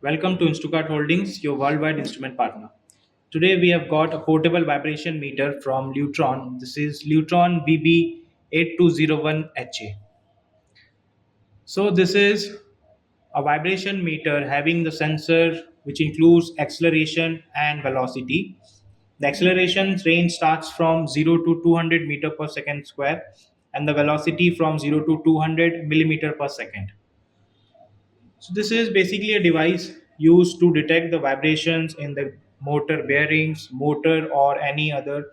Welcome to Instacart Holdings, your worldwide instrument partner. Today we have got a portable vibration meter from Lutron. This is Lutron VB8201HA. So this is a vibration meter having the sensor which includes acceleration and velocity. The acceleration range starts from 0 to 200 meter per second square and the velocity from 0 to 200 millimeter per second. So this is basically a device used to detect the vibrations in the motor bearings, motor or any other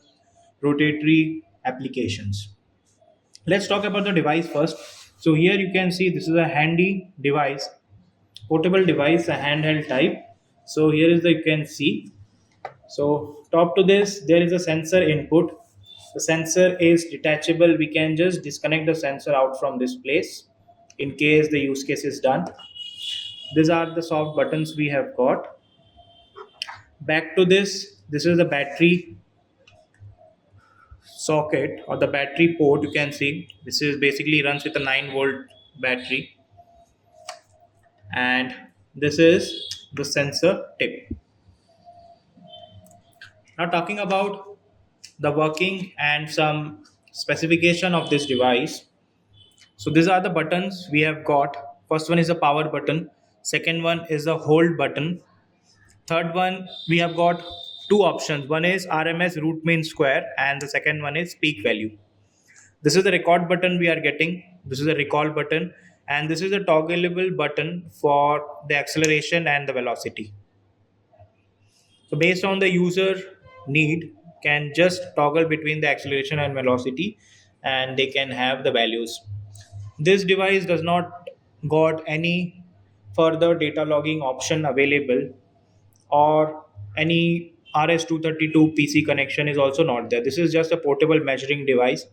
rotatory applications. Let's talk about the device first. So here you can see this is a handy device, portable device, a handheld type. So here is the you can see. So top to this there is a sensor input. The sensor is detachable. We can just disconnect the sensor out from this place in case the use case is done. These are the soft buttons we have got. Back to this is the battery socket or the battery port. You can see this is basically runs with a 9-volt battery, and this is the sensor tip. Now talking about the working and some specification of this device. So these are the buttons we have got. First one is the power button, second one is the hold button, third one we have got two options. One is RMS root mean square and the second one is peak value. This is the record button we are getting. This is the recall button, and this is the toggleable button for the acceleration and the velocity. So based on the user need can just toggle between the acceleration and velocity and they can have the values. This device does not got any further data logging option available, or any RS-232 PC connection is also not there. This is just a portable measuring device.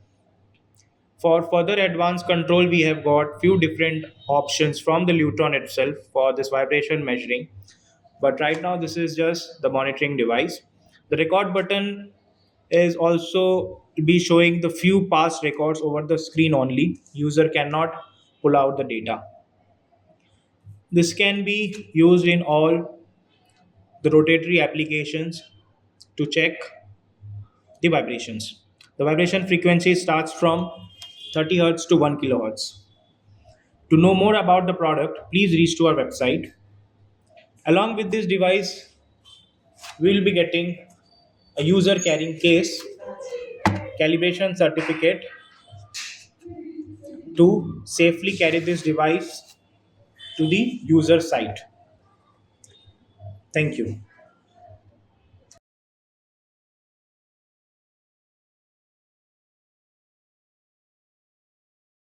For further advanced control, we have got few different options from the Lutron itself for this vibration measuring. But right now, this is just the monitoring device. The record button is also be showing the few past records over the screen only. User cannot pull out the data. This can be used in all the rotatory applications to check the vibrations. The vibration frequency starts from 30 Hz to 1 kHz. To know more about the product, please reach to our website. Along with this device, we will be getting a user carrying case, calibration certificate to safely carry this device to the user site. Thank you.